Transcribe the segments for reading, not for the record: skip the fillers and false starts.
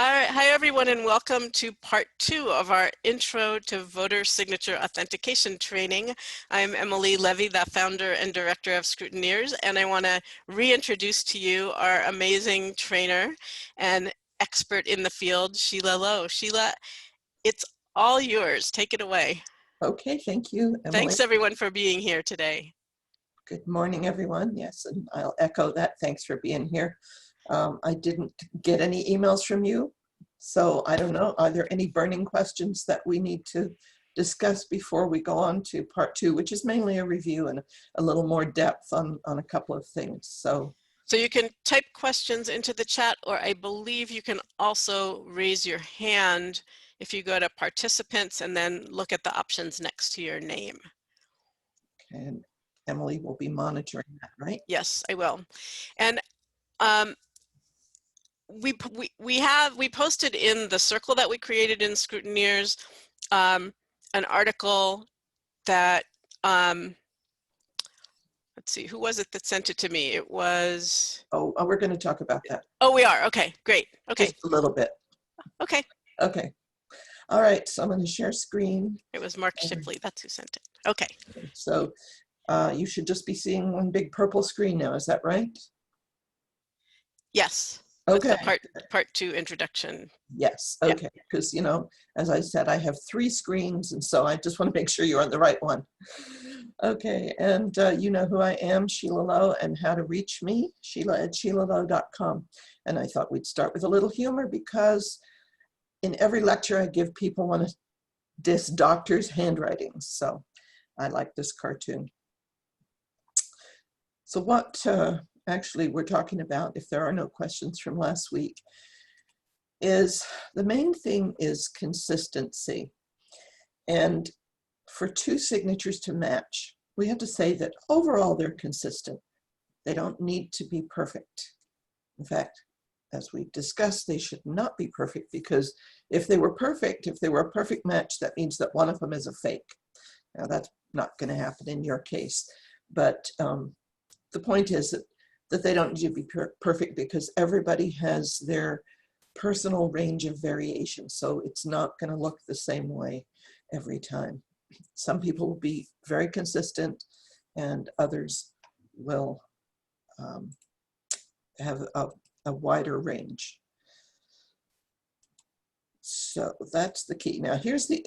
Hi everyone, and welcome to part 2 of our Intro to Voter Signature Authentication training. I'm Emily Levy, the founder and director of Scrutineers, and I want to reintroduce to you our amazing trainer and expert in the field, Sheila Lowe. Sheila, it's all yours. Take it away. Okay, thank you, Emily. Thanks everyone for being here today. Good morning, everyone. Yes, and I'll echo that. Thanks for being here. I didn't get any emails from you, so I don't know. Are there any burning questions that we need to discuss before we go on to part 2, which is mainly a review and a little more depth on a couple of things? So you can type questions into the chat, or I believe you can also raise your hand if you go to participants and then look at the options next to your name. And Emily will be monitoring that, right? Yes, I will. And we posted in the circle that we created in Scrutineers an article that let's see, who was it that sent it to me? It was we're going to talk about that. Oh, we are. Okay, great. Okay, just a little bit. Okay, all right, so I'm going to share screen. It was Mark Shipley, that's who sent it. Okay, so you should just be seeing one big purple screen now, is that right? Yes. Okay. With the part 2 introduction. Yes. Okay. Because, you know, as I said, I have 3 screens, and so I just want to make sure you're on the right one. Okay. And you know who I am, Sheila Lowe, and how to reach me, sheila@sheilalowe.com. And I thought we'd start with a little humor, because in every lecture I give, people want to diss doctors' handwritings. So I like this cartoon. So what actually we're talking about, if there are no questions from last week, is the main thing is consistency. And for 2 signatures to match, we have to say that overall they're consistent. They don't need to be perfect. In fact, as we've discussed, they should not be perfect, because if they were perfect, if they were a perfect match, that means that one of them is a fake. Now that's not going to happen in your case, but the point is that they don't need to be perfect, because everybody has their personal range of variation. So it's not going to look the same way every time. Some people will be very consistent, and others will have a wider range. So that's the key. Now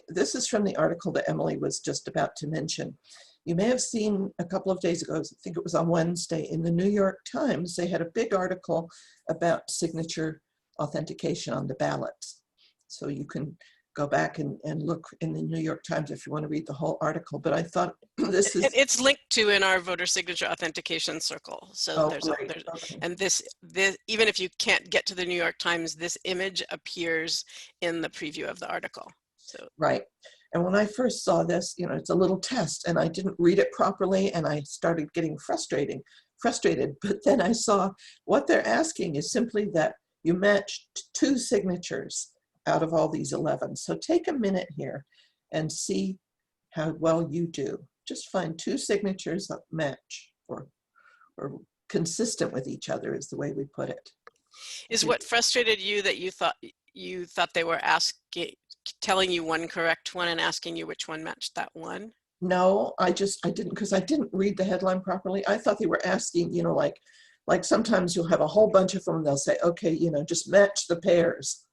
this is from the article that Emily was just about to mention. You may have seen a couple of days ago, I think it was on Wednesday, in the New York Times, they had a big article about signature authentication on the ballots. So you can go back and look in the New York Times if you want to read the whole article. But I thought this is... It's linked to in our voter signature authentication circle. So and this, even if you can't get to the New York Times, this image appears in the preview of the article. So right. And when I first saw this, you know, it's a little test, and I didn't read it properly, and I started getting frustrated. But then I saw what they're asking is simply that you match 2 signatures out of all these 11. So take a minute here and see how well you do. Just find 2 signatures that match or consistent with each other, is the way we put it. Is what frustrated you that you thought they were telling you one correct one and asking you which one matched that one? No, I didn't, because I didn't read the headline properly. I thought they were asking, you know, like sometimes you'll have a whole bunch of them, and they'll say, okay, you know, just match the pairs.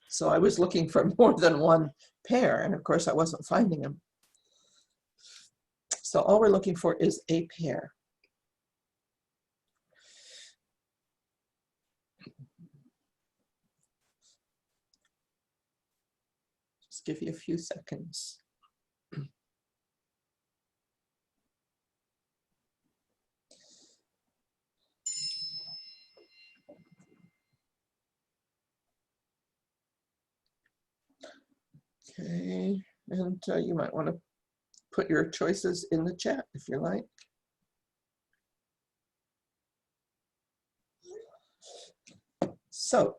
So I was looking for more than one pair, and of course I wasn't finding them. So all we're looking for is a pair. Just give you a few seconds. Okay, and you might want to put your choices in the chat if you like. So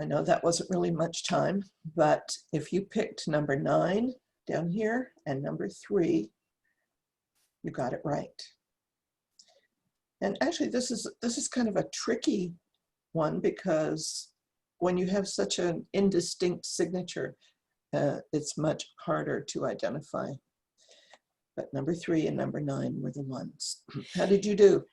I know that wasn't really much time, but if you picked number 9 down here and number 3, you got it right. And actually this is kind of a tricky one, because when you have such an indistinct signature, it's much harder to identify. But number 3 and number 9 were the ones. How did you do?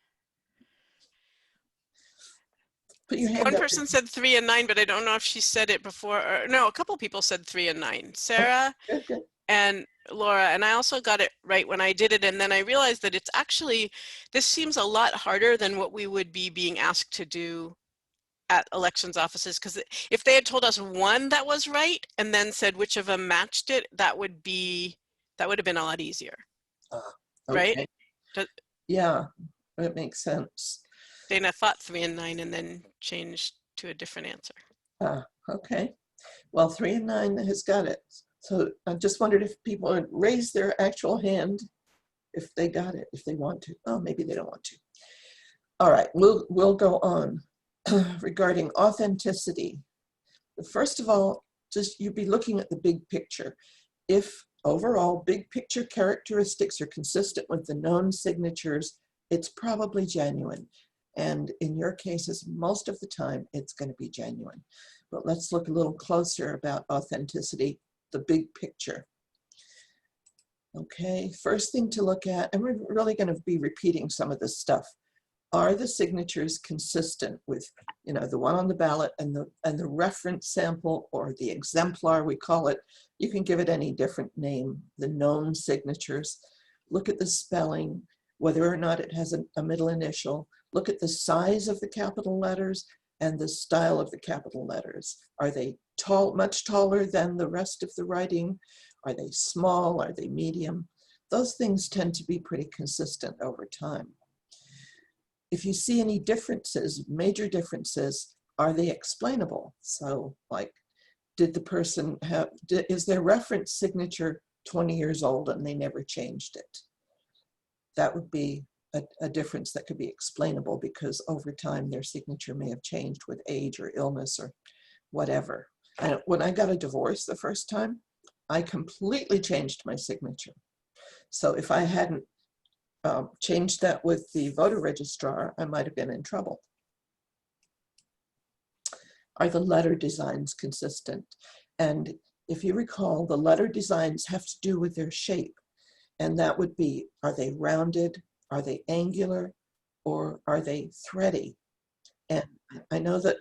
Put your hand One up. person said 3 and 9, but I don't know if she said it before. Or, no, a couple people said 3 and 9. Sarah Good. and Laura, and I also got it right when I did it, and then I realized that it's actually, this seems a lot harder than what we would be being asked to do at elections offices, because if they had told us one that was right and then said which of them matched it, that would have been a lot easier. Okay. Right? Yeah, that makes sense. Dana thought 3 and 9 and then changed to a different answer. Okay. Well, 3 and 9 has got it. So I just wondered if people would raise their actual hand if they got it, if they want to. Oh, maybe they don't want to. All right, we'll go on. Regarding authenticity. First of all, just you'd be looking at the big picture. If overall big picture characteristics are consistent with the known signatures, it's probably genuine. And in your cases, most of the time, it's going to be genuine. But let's look a little closer about authenticity, the big picture. Okay, first thing to look at, and we're really going to be repeating some of this stuff. Are the signatures consistent with, the one on the ballot and the reference sample, or the exemplar, we call it? You can give it any different name, the known signatures. Look at the spelling, whether or not it has a middle initial. Look at the size of the capital letters and the style of the capital letters. Are they tall, much taller than the rest of the writing? Are they small? Are they medium? Those things tend to be pretty consistent over time. If you see any differences, major differences, are they explainable? So, like, did the person have, is their reference signature 20 years old and they never changed it? That would be a difference that could be explainable, because over time their signature may have changed with age or illness or whatever. And when I got a divorce the first time, I completely changed my signature. So if I hadn't changed that with the voter registrar, I might have been in trouble. Are the letter designs consistent? And if you recall, the letter designs have to do with their shape. And that would be, are they rounded? Are they angular? Or are they thready? And I know that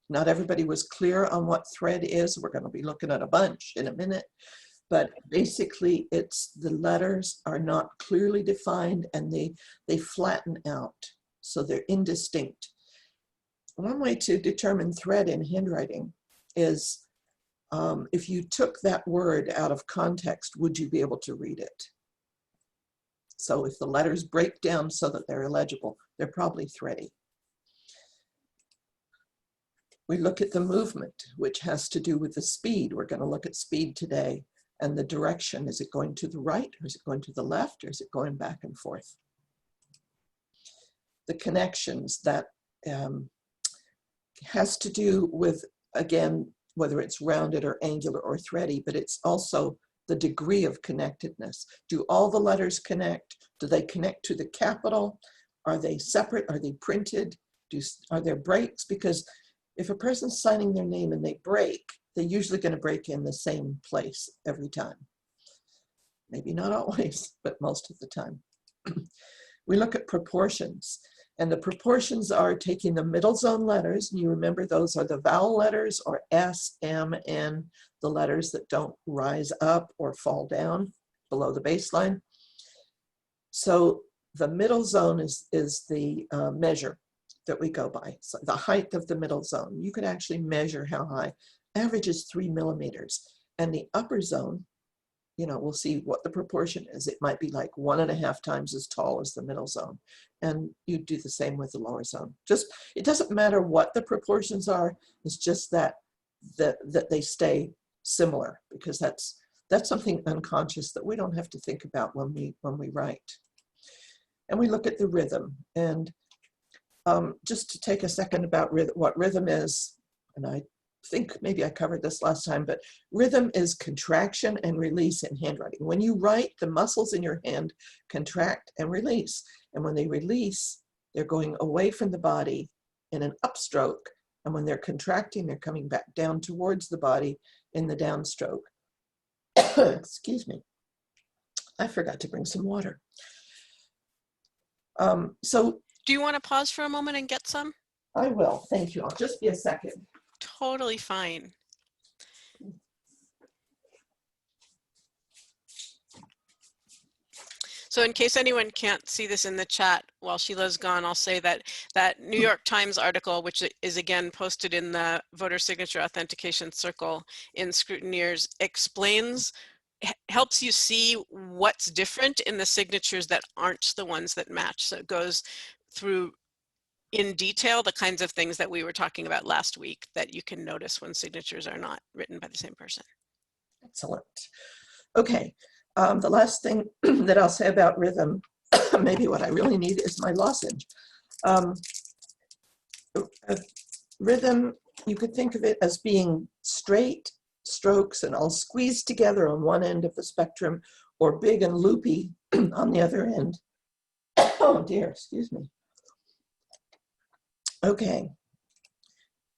not everybody was clear on what thread is. We're going to be looking at a bunch in a minute. But basically, it's the letters are not clearly defined and they flatten out. So they're indistinct. One way to determine thread in handwriting is if you took that word out of context, would you be able to read it? So if the letters break down so that they're illegible, they're probably thready. We look at the movement, which has to do with the speed. We're going to look at speed today. And the direction, is it going to the right, or is it going to the left, or is it going back and forth? The connections, that has to do with, again, whether it's rounded or angular or thready, but it's also the degree of connectedness. Do all the letters connect? Do they connect to the capital? Are they separate? Are they printed? Are there breaks? Because if a person's signing their name and they break, they're usually going to break in the same place every time. Maybe not always, but most of the time. We look at proportions, and the proportions are taking the middle zone letters, and you remember those are the vowel letters, or S, M, N, the letters that don't rise up or fall down below the baseline. So the middle zone is the measure that we go by. So the height of the middle zone. You could actually measure how high. Average is 3 millimeters. And the upper zone, we'll see what the proportion is. It might be like 1.5 times as tall as the middle zone. And you do the same with the lower zone. It doesn't matter what the proportions are. It's just that they stay similar, because that's something unconscious that we don't have to think about when we write. And we look at the rhythm. And just to take a second about what rhythm is, and I think maybe I covered this last time, but rhythm is contraction and release in handwriting. When you write, the muscles in your hand contract and release. And when they release, they're going away from the body in an upstroke And when they're contracting, they're coming back down towards the body in the downstroke. Excuse me. I forgot to bring some water. So do you want to pause for a moment and get some? I will. Thank you. I'll just be a second. Totally fine. So in case anyone can't see this in the chat while Sheila's gone, I'll say that that New York Times article, which is again posted in the voter signature authentication circle in Scrutineers, explains, helps you see what's different in the signatures that aren't the ones that match. So it goes through in detail the kinds of things that we were talking about last week that you can notice when signatures are not written by the same person. Excellent. Okay. The last thing that I'll say about rhythm, maybe what I really need is my lozenge. Rhythm, you could think of it as being straight strokes and all squeezed together on one end of the spectrum, or big and loopy on the other end. Oh dear, excuse me. Okay.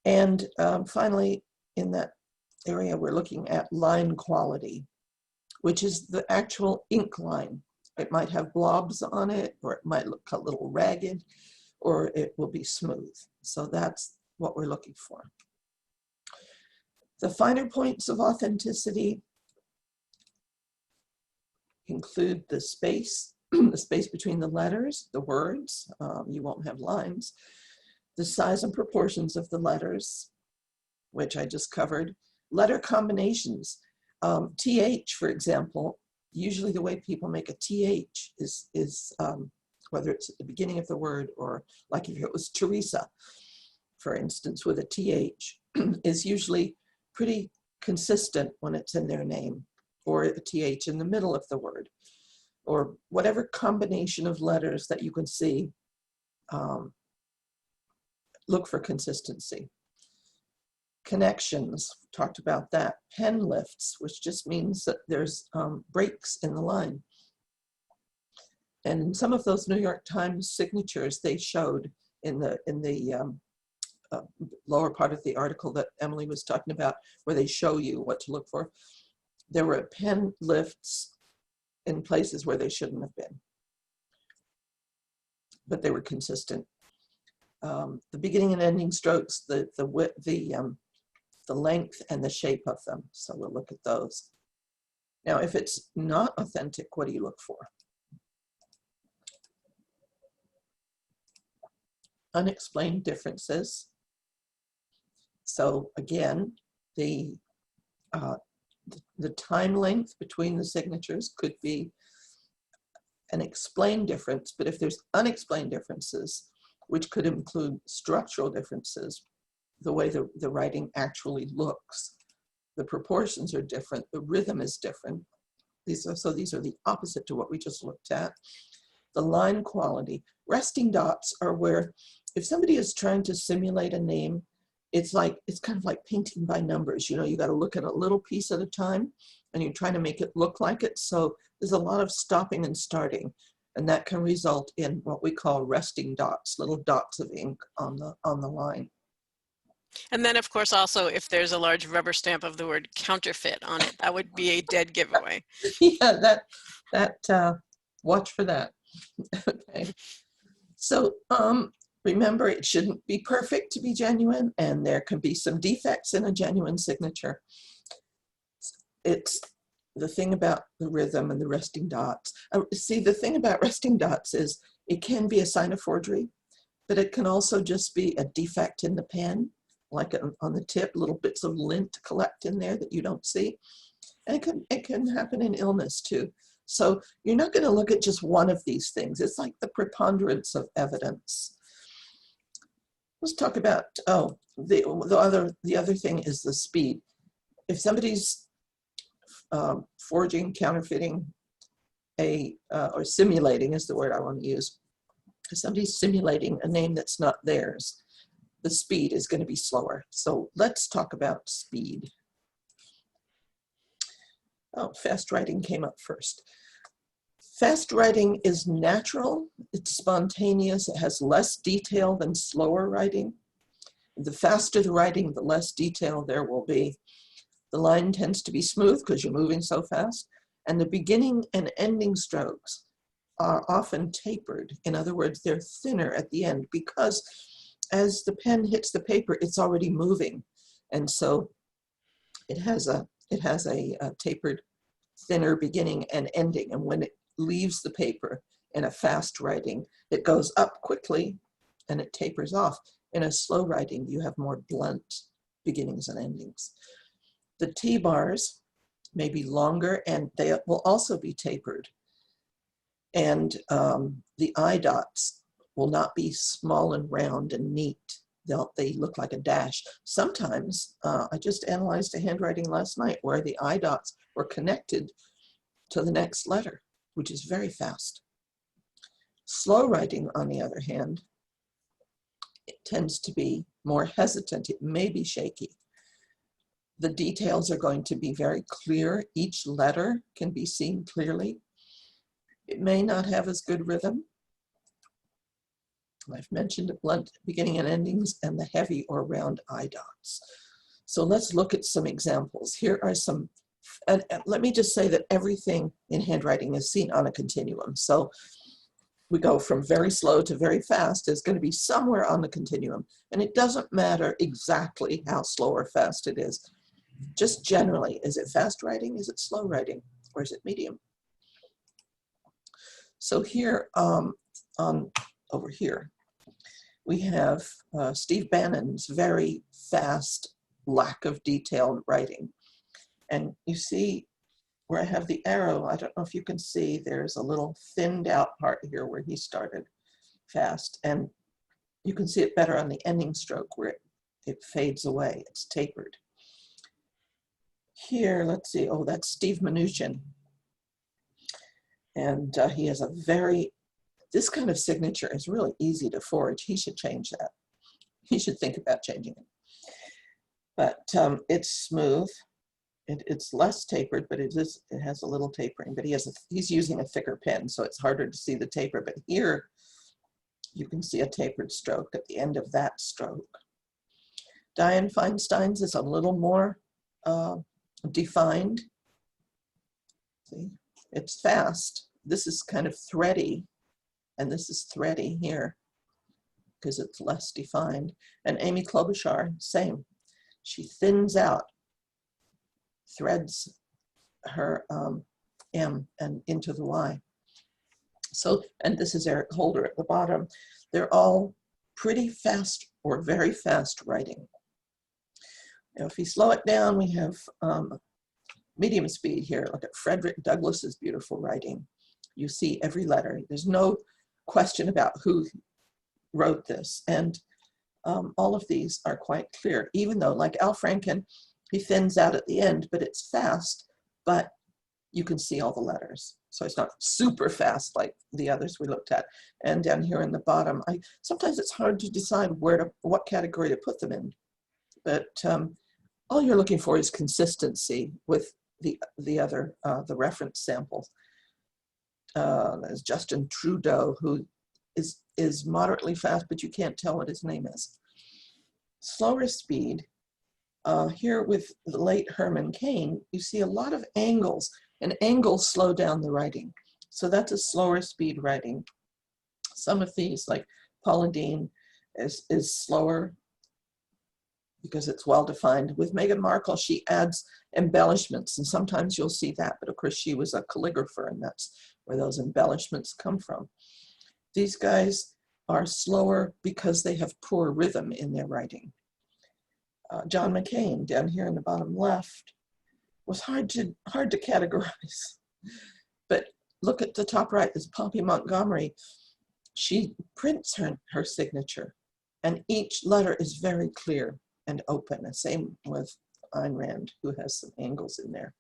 And finally, in that area, we're looking at line quality, which is the actual ink line. It might have blobs on it, or it might look a little ragged, or it will be smooth. So that's what we're looking for. The finer points of authenticity include the space, the space between the letters, the words, you won't have lines, the size and proportions of the letters, which I just covered, letter combinations. TH, for example, usually the way people make a TH is whether it's at the beginning of the word, or like if it was Teresa, for instance, with a TH, is usually pretty consistent when it's in their name, or a TH in the middle of the word, or whatever combination of letters that you can see, look for consistency. Connections, talked about that. Pen lifts, which just means that there's breaks in the line. And in some of those New York Times signatures, they showed in the lower part of the article that Emily was talking about, where they show you what to look for, there were pen lifts in places where they shouldn't have been, but they were consistent. The beginning and ending strokes, the length and the shape of them. So we'll look at those. Now, if it's not authentic, what do you look for? Unexplained differences. So again, the time length between the signatures could be an explained difference, but if there's unexplained differences, which could include structural differences, the way the writing actually looks, the proportions are different, the rhythm is different. These are the opposite to what we just looked at. The line quality. Resting dots are where, if somebody is trying to simulate a name, it's kind of like painting by numbers. You know, you got to look at a little piece at a time, and you're trying to make it look like it. So there's a lot of stopping and starting, and that can result in what we call resting dots, little dots of ink on the line. And then, of course, also, if there's a large rubber stamp of the word counterfeit on it, that would be a dead giveaway. Yeah, watch for that. Okay. So remember, it shouldn't be perfect to be genuine, and there can be some defects in a genuine signature. It's the thing about the rhythm and the resting dots. See, the thing about resting dots is it can be a sign of forgery, but it can also just be a defect in the pen, like on the tip, little bits of lint collect in there that you don't see. And it can happen in illness too. So you're not going to look at just one of these things. It's like the preponderance of evidence. Let's talk about, the other thing is the speed. If somebody's forging, counterfeiting, or simulating is the word I want to use. If somebody's simulating a name that's not theirs, the speed is going to be slower. So let's talk about speed. Oh, fast writing came up first. Fast writing is natural, it's spontaneous, it has less detail than slower writing. the faster the writing, the less detail there will be. The line tends to be smooth because you're moving so fast, and the beginning and ending strokes are often tapered. In other words, they're thinner at the end because as the pen hits the paper, it's already moving. And so it has a tapered, thinner beginning and ending. And when it leaves the paper in a fast writing, it goes up quickly and it tapers off. In a slow writing, you have more blunt beginnings and endings. The T-bars may be longer and they will also be tapered. And the I dots will not be small and round and neat. They look like a dash. Sometimes, I just analyzed a handwriting last night where the I dots were connected to the next letter, which is very fast. Slow writing, on the other hand, it tends to be more hesitant. It may be shaky. The details are going to be very clear. Each letter can be seen clearly. It may not have as good rhythm. I've mentioned the blunt beginning and endings and the heavy or round I dots. So let's look at some examples. Here are some, and let me just say that everything in handwriting is seen on a continuum. So we go from very slow to very fast. It's going to be somewhere on the continuum. And it doesn't matter exactly how slow or fast it is. Just generally, is it fast writing? Is it slow writing? Or is it medium? So here, over here, we have Steve Bannon's very fast lack of detailed writing. And you see where I have the arrow, I don't know if you can see, there's a little thinned out part here where he started fast. And you can see it better on the ending stroke where it fades away, it's tapered. Here, let's see, oh, that's Steve Mnuchin. And he has a this kind of signature is really easy to forge. He should change that. He should think about changing it. But it's smooth. It's less tapered, but it has a little tapering. But he's using a thicker pen, so it's harder to see the taper. But here, you can see a tapered stroke at the end of that stroke. Diane Feinstein's is a little more defined. See, it's fast. This is kind of thready, and this is thready here because it's less defined. And Amy Klobuchar, same. She thins out, threads her M and into the Y. So, and this is Eric Holder at the bottom. They're all pretty fast or very fast writing. Now, if we slow it down, we have medium speed here. Look at Frederick Douglass's beautiful writing. You see every letter. There's no question about who wrote this. And all of these are quite clear, even though, like Al Franken, he thins out at the end, but it's fast, but you can see all the letters. So it's not super fast like the others we looked at. And down here in the bottom, sometimes it's hard to decide what category to put them in. But all you're looking for is consistency with the other, the reference samples. There's Justin Trudeau, who is moderately fast, but you can't tell what his name is. Slower speed, here with the late Herman Cain, you see a lot of angles, and angles slow down the writing. So that's a slower speed writing. Some of these, like Paula Deen, is slower because it's well defined. With Meghan Markle, she adds embellishments, and sometimes you'll see that, but of course she was a calligrapher, and that's where those embellishments come from. These guys are slower because they have poor rhythm in their writing. John McCain, down here in the bottom left, was hard to categorize. But look at the top right, this Poppy Montgomery. She prints her signature, and each letter is very clear and open. The same with Ayn Rand, who has some angles in there.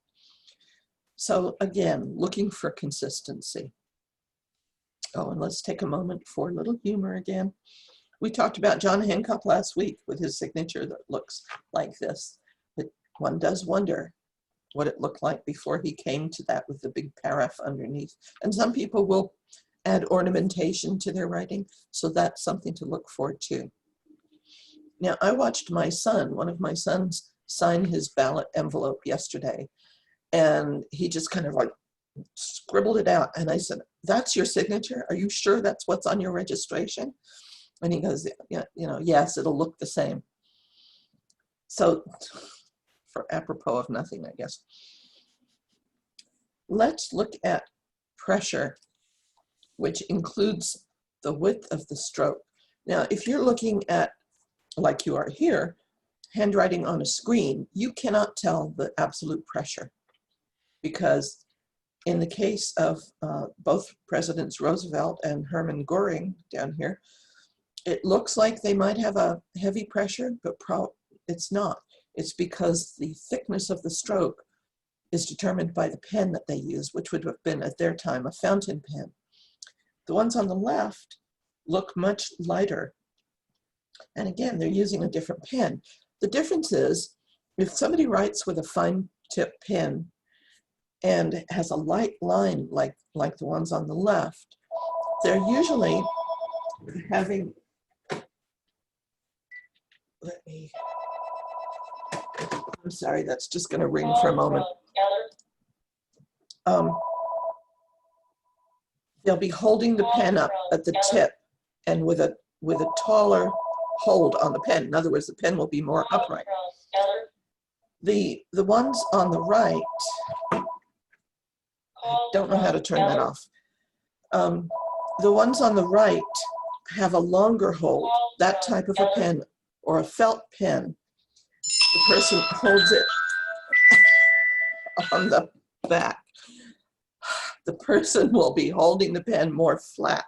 So again, looking for consistency. Oh, and let's take a moment for a little humor again. We talked about John Hancock last week with his signature that looks like this. But one does wonder what it looked like before he came to that with the big paraph underneath. And some people will add ornamentation to their writing, so that's something to look for too. Now, I watched my son, one of my sons, sign his ballot envelope yesterday, and he just kind of like scribbled it out. And I said, "That's your signature? Are you sure that's what's on your registration?" And he goes, "Yeah, yes, it'll look the same." So, for apropos of nothing, I guess. Let's look at pressure, which includes the width of the stroke. Now, if you're looking at, like you are here, handwriting on a screen, you cannot tell the absolute pressure, because in the case of both Presidents Roosevelt and Hermann Göring down here, it looks like they might have a heavy pressure, but it's not. It's because the thickness of the stroke is determined by the pen that they use, which would have been at their time a fountain pen. The ones on the left look much lighter. And again, they're using a different pen. The difference is, if somebody writes with a fine tip pen and has a light line like the ones on the left, they're usually having, I'm sorry, that's just going to ring for a moment. They'll be holding the pen up at the tip and with a taller hold on the pen. In other words, the pen will be more upright. The ones on the right, I don't know how to turn that off. The ones on the right have a longer hold. That type of a pen, or a felt pen, the person holds it on the back. The person will be holding the pen more flat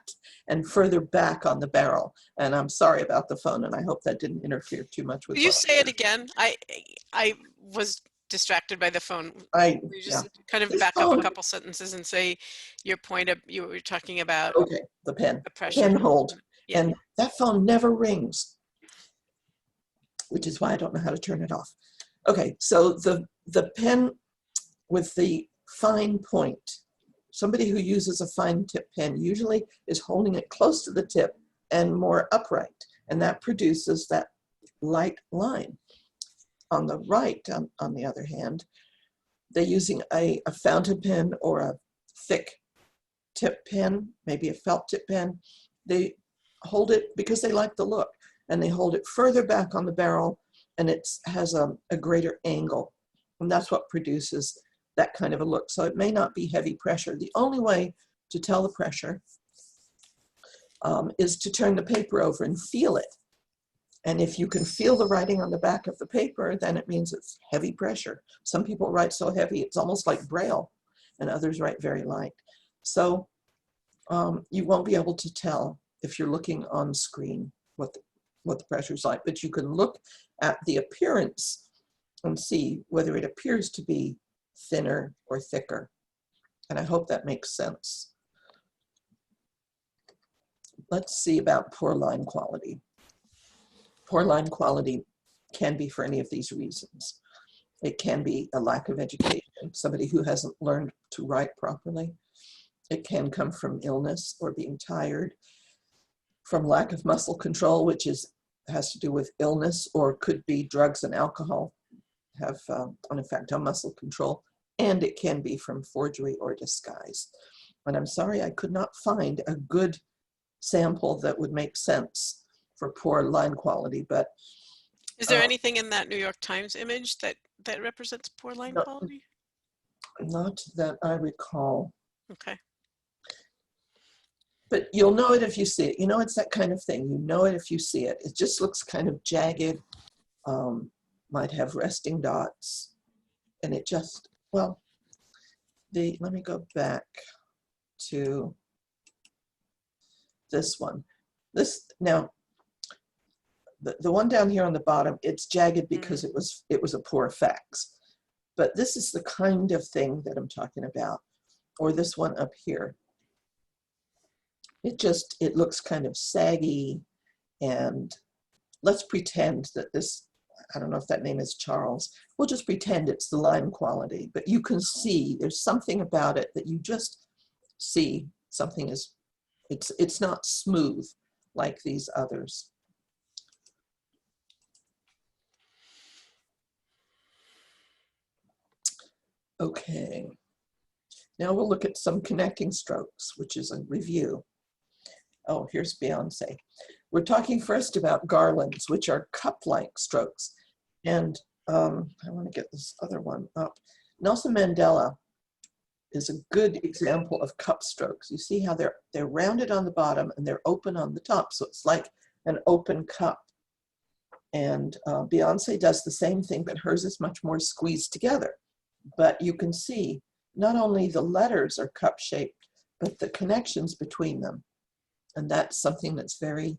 and further back on the barrel. And I'm sorry about the phone, and I hope that didn't interfere too much with. Will you say it again? I was distracted by the phone. You just kind of back up a couple sentences and say your point of, you were talking about. Okay, the pen, the pressure. pen hold. Yeah. And that phone never rings, which is why I don't know how to turn it off. Okay, so the pen with the fine point, somebody who uses a fine tip pen usually is holding it close to the tip and more upright, and that produces that light line. On the right, on the other hand, they're using a fountain pen or a thick tip pen, maybe a felt tip pen. They hold it because they like the look, and they hold it further back on the barrel, and it has a greater angle, and that's what produces that kind of a look. So it may not be heavy pressure. The only way to tell the pressure is to turn the paper over and feel it. And if you can feel the writing on the back of the paper, then it means it's heavy pressure. Some people write so heavy it's almost like Braille, and others write very light. So you won't be able to tell if you're looking on screen what the pressure is like, but you can look at the appearance and see whether it appears to be thinner or thicker. And I hope that makes sense. Let's see about poor line quality. Poor line quality can be for any of these reasons. It can be a lack of education, somebody who hasn't learned to write properly. It can come from illness or being tired, from lack of muscle control, which has to do with illness, or could be drugs and alcohol have an effect on muscle control. And it can be from forgery or disguise. And I'm sorry, I could not find a good sample that would make sense for poor line quality, but. Is there anything in that New York Times image that represents poor line quality? Not that I recall. Okay. But you'll know it if you see it. You know, it's that kind of thing. You know it if you see it. It just looks kind of jagged, might have resting dots, and it just, well, let me go back to this one. Now, the one down here on the bottom, it's jagged because it was a poor fax. But this is the kind of thing that I'm talking about. Or this one up here. It looks kind of saggy, and let's pretend that this, I don't know if that name is Charles, we'll just pretend it's the line quality, but you can see there's something about it that you just see something is, it's not smooth like these others. Okay, now we'll look at some connecting strokes, which is a review. Oh, here's Beyonce. We're talking first about garlands, which are cup-like strokes. And I want to get this other one up. Nelson Mandela is a good example of cup strokes. You see how they're rounded on the bottom and they're open on the top. So it's like an open cup. And Beyonce does the same thing, but hers is much more squeezed together. But you can see not only the letters are cup shaped, but the connections between them. And that's something that's very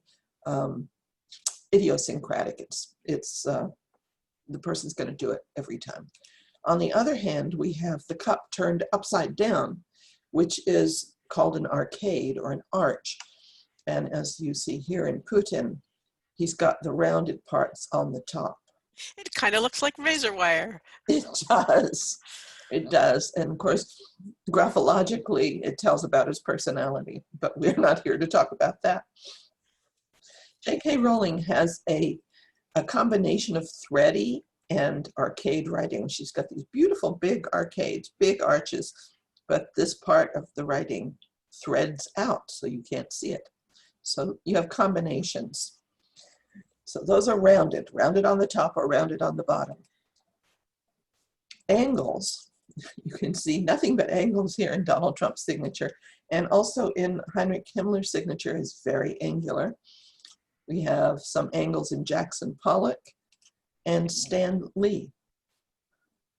idiosyncratic. It's the person's going to do it every time. On the other hand, we have the cup turned upside down, which is called an arcade or an arch. And as you see here in Putin, he's got the rounded parts on the top. It kind of looks like razor wire. It does. It does. And of course, graphologically, it tells about his personality, but we're not here to talk about that. J.K. Rowling has a combination of thready and arcade writing. She's got these beautiful big arcades, big arches, but this part of the writing threads out so you can't see it. So you have combinations. So those are rounded on the top or rounded on the bottom. Angles, you can see nothing but angles here in Donald Trump's signature, and also in Heinrich Himmler's signature is very angular. We have some angles in Jackson Pollock and Stan Lee.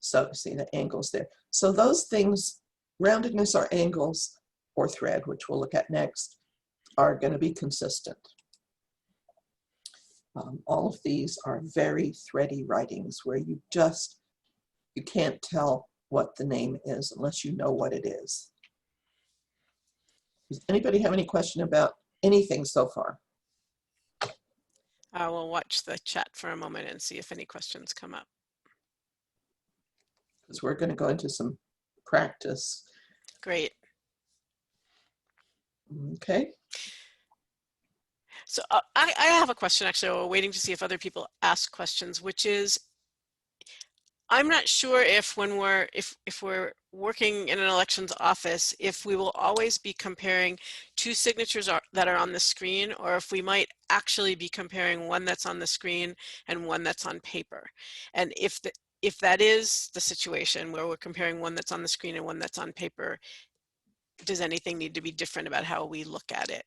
So see the angles there. So those things, roundedness or angles or thread, which we'll look at next, are going to be consistent. All of these are very thready writings where you can't tell what the name is unless you know what it is. Does anybody have any question about anything so far? I will watch the chat for a moment and see if any questions come up. Because we're going to go into some practice. Great. Okay. So I have a question, actually. We're waiting to see if other people ask questions, which is, I'm not sure if when if we're working in an elections office, if we will always be comparing two signatures that are on the screen, or if we might actually be comparing one that's on the screen and one that's on paper. And if that is the situation where we're comparing one that's on the screen and one that's on paper, does anything need to be different about how we look at it?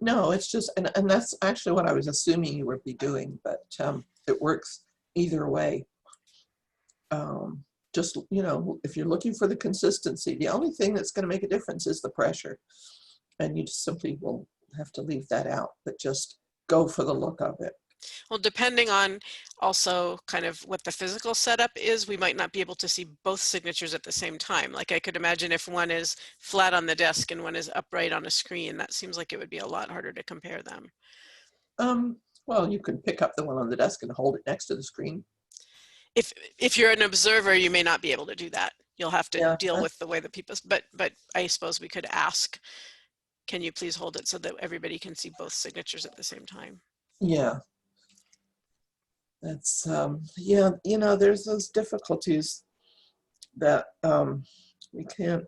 No, it's just, and that's actually what I was assuming you would be doing, but it works either way. Just, you know, if you're looking for the consistency, the only thing that's going to make a difference is the pressure. And you just simply will have to leave that out, but just go for the look of it. Well, depending on also kind of what the physical setup is, we might not be able to see both signatures at the same time. Like I could imagine if one is flat on the desk and one is upright on a screen, that seems like it would be a lot harder to compare them. Well, you can pick up the one on the desk and hold it next to the screen. If you're an observer, you may not be able to do that. You'll have to deal with the way that people, but I suppose we could ask, can you please hold it so that everybody can see both signatures at the same time? Yeah. That's, yeah, you know, there's those difficulties that we can't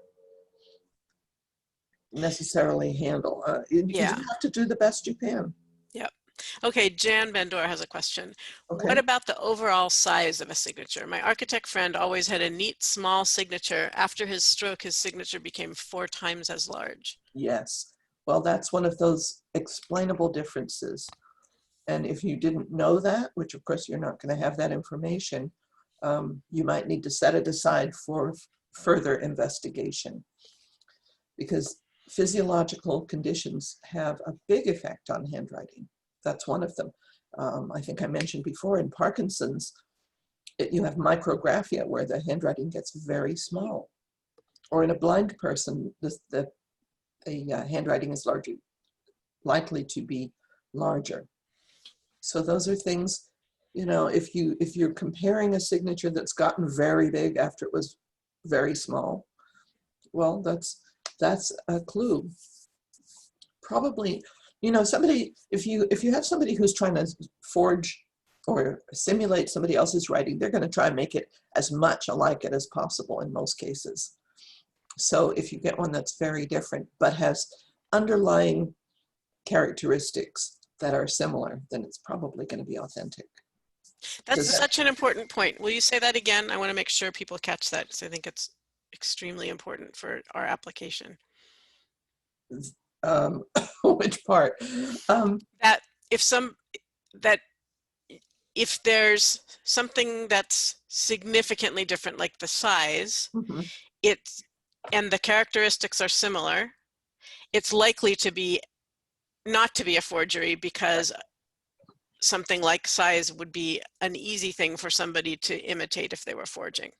necessarily handle. You just have to do the best you can. Yep. Okay, Jan Bendor has a question. Okay. What about the overall size of a signature? My architect friend always had a neat small signature. After his stroke, his signature became 4 times as large. Yes. Well, that's one of those explainable differences. And if you didn't know that, which of course you're not going to have that information, you might need to set it aside for further investigation, because physiological conditions have a big effect on handwriting. That's one of them. I think I mentioned before in Parkinson's, you have micrographia where the handwriting gets very small. Or in a blind person, the handwriting is likely to be larger. So those are things, you know, if you're comparing a signature that's gotten very big after it was very small, well, that's a clue. Probably, you know, somebody, if you have somebody who's trying to forge or simulate somebody else's writing, they're going to try and make it as much alike it as possible in most cases. So if you get one that's very different but has underlying characteristics that are similar, then it's probably going to be authentic. That's such an important point. Will you say that again? I want to make sure people catch that, because I think it's extremely important for our application. Which part? That if there's something that's significantly different, like the size, and the characteristics are similar, it's likely to be not to be a forgery, because something like size would be an easy thing for somebody to imitate if they were forging.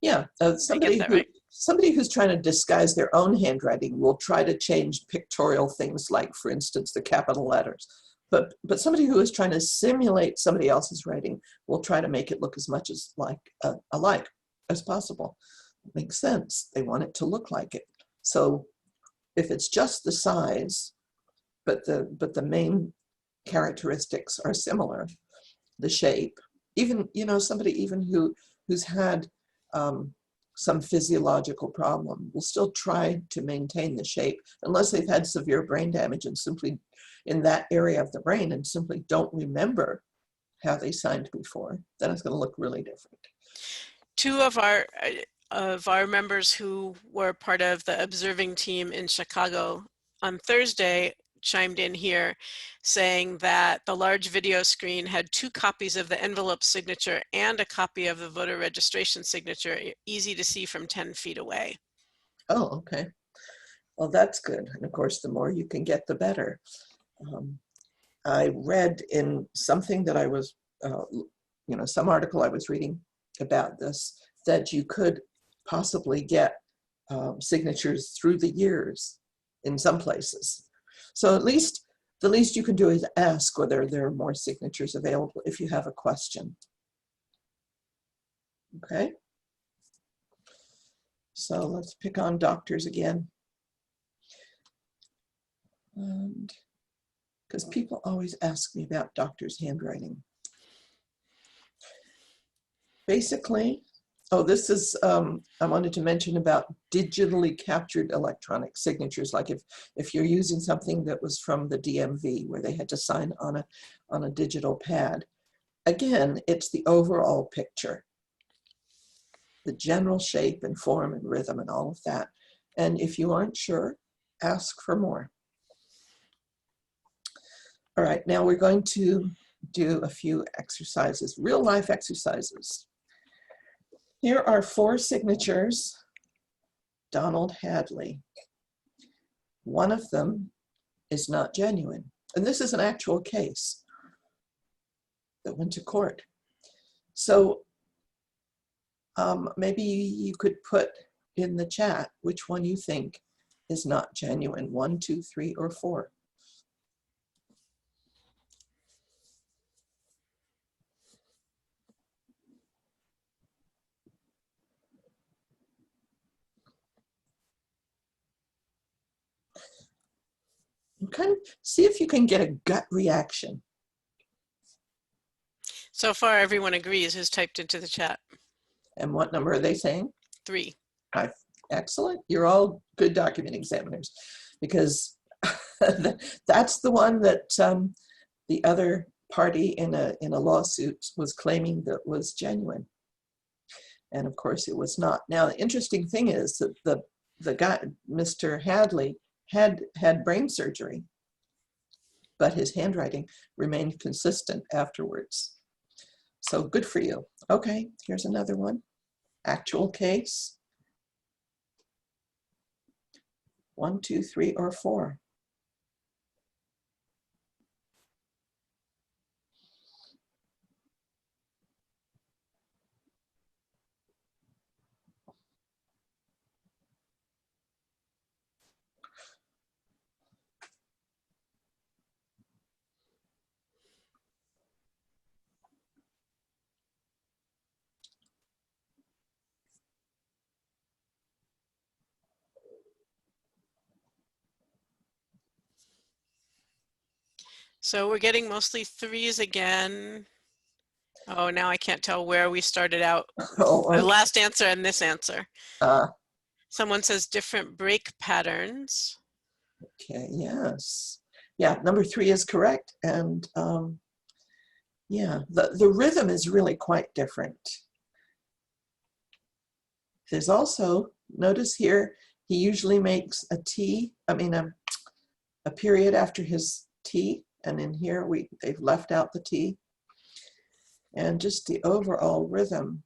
Yeah, somebody who's trying to disguise their own handwriting will try to change pictorial things, like, for instance, the capital letters. But somebody who is trying to simulate somebody else's writing will try to make it look as much as alike as possible. Makes sense. They want it to look like it. So if it's just the size, but the main characteristics are similar, the shape, even, you know, somebody even who's had some physiological problem will still try to maintain the shape, unless they've had severe brain damage and simply in that area of the brain and simply don't remember how they signed before. Then it's going to look really different. Two of our members who were part of the observing team in Chicago on Thursday chimed in here saying that the large video screen had 2 copies of the envelope signature and a copy of the voter registration signature, easy to see from 10 feet away. Oh, okay. Well, that's good. And of course, the more you can get, the better. I read in something that I was, some article I was reading about this, that you could possibly get signatures through the years in some places. So at least the least you can do is ask whether there are more signatures available if you have a question. Okay. So let's pick on doctors again. And because people always ask me about doctors' handwriting. Basically, this is, I wanted to mention about digitally captured electronic signatures, like if you're using something that was from the DMV where they had to sign on a digital pad. Again, it's the overall picture, the general shape and form and rhythm and all of that. And if you aren't sure, ask for more. All right, now we're going to do a few exercises, real life exercises. Here are 4 signatures. Donald Hadley. One of them is not genuine. And this is an actual case that went to court. So maybe you could put in the chat which one you think is not genuine, 1, 2, 3, or 4. Okay, see if you can get a gut reaction. So far, everyone agrees who's typed into the chat. And what number are they saying? 3. Excellent. You're all good document examiners, because that's the one that the other party in a lawsuit was claiming that was genuine. And of course it was not. Now, the interesting thing is that the guy, Mr. Hadley, had brain surgery, but his handwriting remained consistent afterwards. So good for you. Okay, here's another one. Actual case. 1, 2, 3, or 4. So we're getting mostly 3s again. Oh, now I can't tell where we started out. Oh, The okay. last answer and this answer. Uh, Someone says different break patterns. okay, yes. Yeah, number 3 is correct. And yeah, the rhythm is really quite different. There's also, notice here, he usually makes a T, a period after his T, and in here they've left out the T. And just the overall rhythm,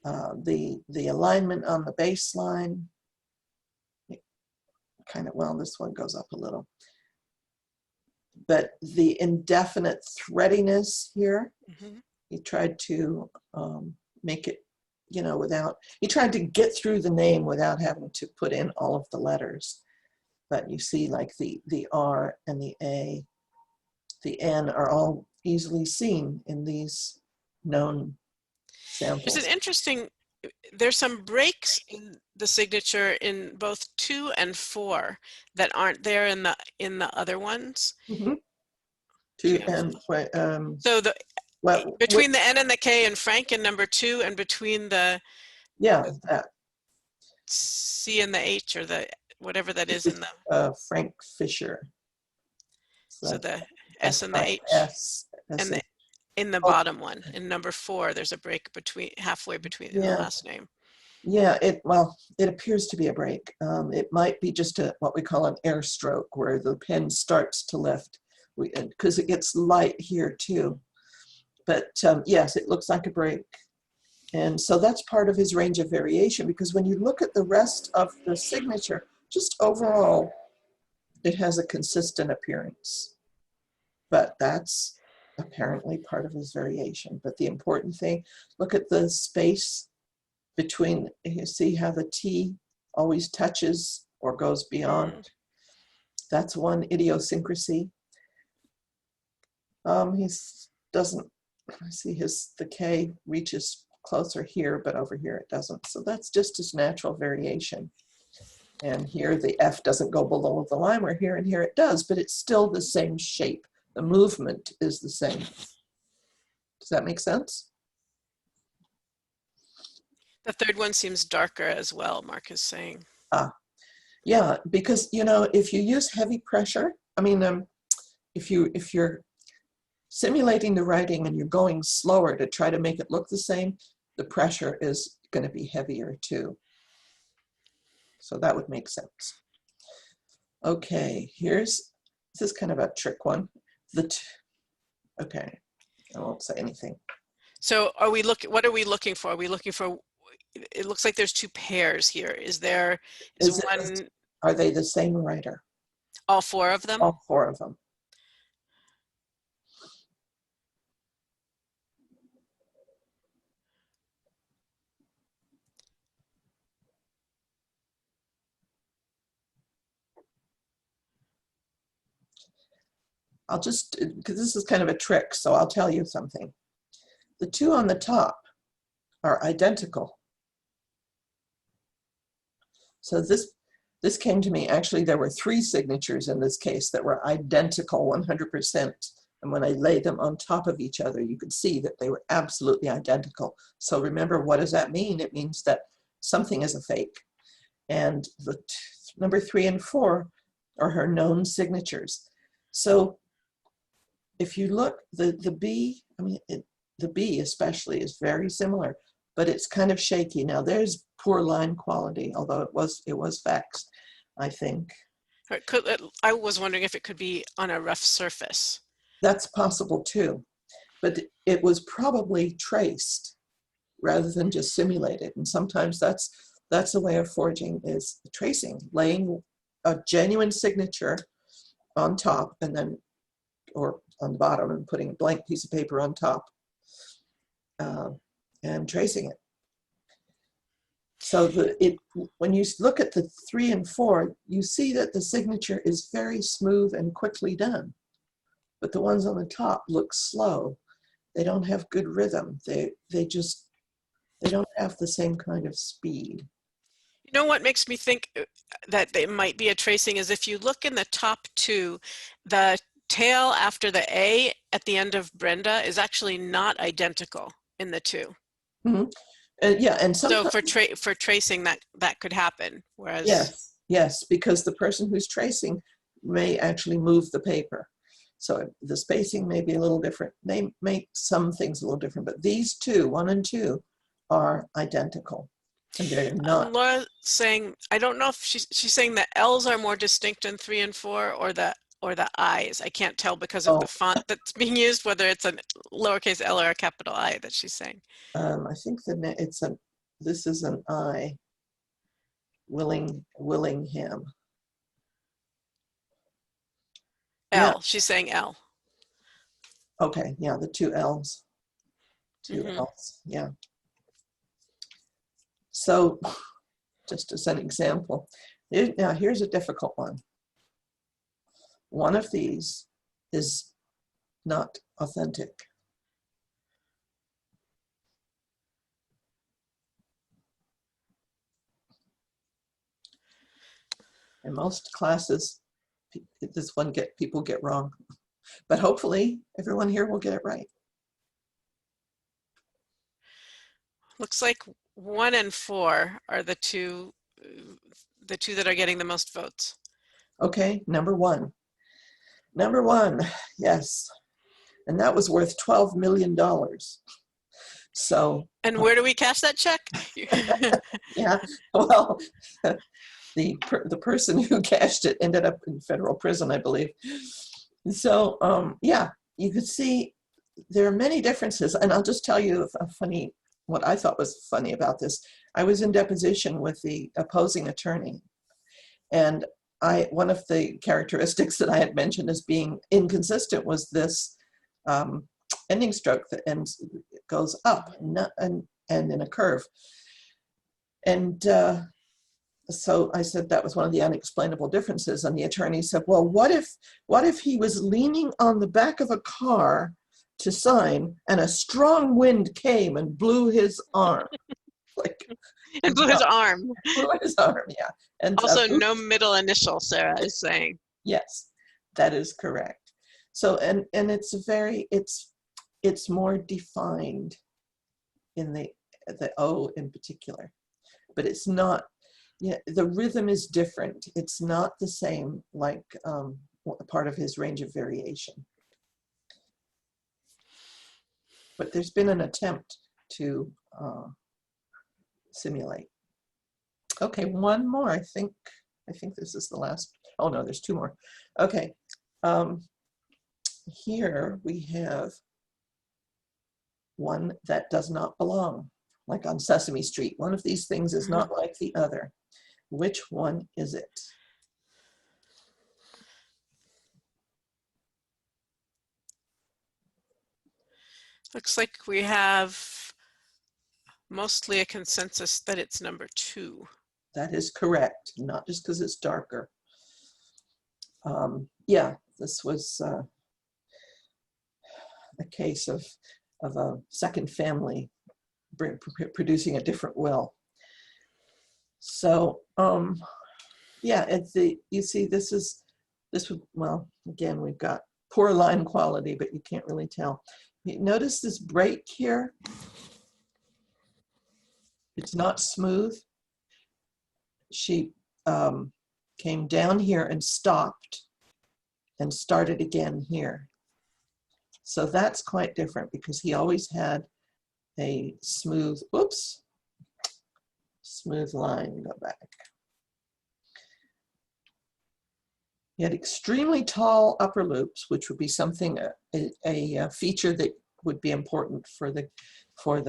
the alignment on the baseline, kind of, well, this one goes up a little. But the indefinite threadiness here, he tried to make it, you know, he tried to get through the name without having to put in all of the letters. But you see, like the R and the A, the N are all easily seen in these known samples. There's some breaks in the signature in both 2 and 4 that aren't there in the other ones. Mm-hmm. So between which, the N and the K in Frank in number 2, and between the that C and the H, or the whatever that is in the Frank Fisher. so the S and the H, and in the bottom one in number 4, there's a break halfway between in the last name. Yeah, it appears to be a break. It might be just what we call an air stroke, where the pen starts to lift, because it gets light here too. But yes, it looks like a break. And so that's part of his range of variation, because when you look at the rest of the signature, just overall, it has a consistent appearance. But that's apparently part of his variation. But the important thing, look at the space between, you see how the T always touches or goes beyond. That's one idiosyncrasy. He doesn't, I see the K reaches closer here, but over here it doesn't. So that's just his natural variation. And here the F doesn't go below the line, where here and here it does, but it's still the same shape. The movement is the same. Does that make sense? The third one seems darker as well, Mark is saying. Yeah, because, you know, if you use heavy pressure, if you're simulating the writing and you're going slower to try to make it look the same, the pressure is going to be heavier too. So that would make sense. Okay, this is kind of a trick one. Okay, I won't say anything. So what are we looking for? Are we looking for, it looks like there's 2 pairs here. Are they the same writer? All 4 of them? All 4 of them. I'll just, because this is kind of a trick, so I'll tell you something. The 2 on the top are identical. So this came to me, actually there were 3 signatures in this case that were identical 100%. And when I laid them on top of each other, you could see that they were absolutely identical. So remember, what does that mean? It means that something is a fake. And the number 3 and 4 are her known signatures. So if you look, the B, the B especially is very similar, but it's kind of shaky. Now there's poor line quality, although it was faxed, I think. I was wondering if it could be on a rough surface. That's possible too, but it was probably traced rather than just simulated. And sometimes that's a way of forging, is tracing, laying a genuine signature on top and then, or on the bottom, and putting a blank piece of paper on top and tracing it. So when you look at the 3 and 4, you see that the signature is very smooth and quickly done. But the ones on the top look slow. They don't have good rhythm. They don't have the same kind of speed. You know what makes me think that they might be a tracing is if you look in the top 2, the tail after the A at the end of Brenda is actually not identical in the two. Mhm. Yeah, and So sometimes, for tracing that could happen. Whereas, yes, because the person who's tracing may actually move the paper. So the spacing may be a little different. They make some things a little different, but these two, 1 and 2, are identical. And they're not. Laura's saying, I don't know if she's saying the L's are more distinct in 3 and 4 or the I's. I can't tell because of the Oh, font that's being used, whether it's a lowercase L or a capital I that she's saying. I think this is an I, Willingham. Yeah, L, she's saying L. okay, yeah, the 2 L's. 2 Mm-hmm. L's, yeah. So just as an example, now here's a difficult one. One of these is not authentic. In most classes, people get wrong, but hopefully everyone here will get it right. Looks like 1 and 4 are the two that are getting the most votes. Okay, number one, yes, and that was worth $12 million. So, And where do we cash that check? yeah, well, the person who cashed it ended up in federal prison, I believe. So, yeah, you could see there are many differences, and I'll just tell you what I thought was funny about this. I was in deposition with the opposing attorney, and one of the characteristics that I had mentioned as being inconsistent was this ending stroke that goes up and in a curve. And so I said that was one of the unexplainable differences. And the attorney said, well, what if he was leaning on the back of a car to sign and a strong wind came and blew his arm? And blew his arm. Blew his arm, yeah. And also, no middle initial, Sarah is saying. Yes, that is correct. So, and it's more defined in the O in particular, but it's not. Yeah, the rhythm is different. It's not the same like part of his range of variation. But there's been an attempt to simulate. Okay, one more. I think this is the last. Oh no, there's 2 more. Okay, here we have one that does not belong, like on Sesame Street. One of these things is not like the other. Which one is it? Looks like we have mostly a consensus that it's number 2. That is correct, not just because it's darker. Yeah, this was a case of a second family producing a different will. So yeah, you see this would, well, again, we've got poor line quality, but you can't really tell. You notice this break here? It's not smooth. She came down here and stopped and started again here. So that's quite different because he always had a smooth line. Go back. He had extremely tall upper loops, which would be something, a feature that would be important for the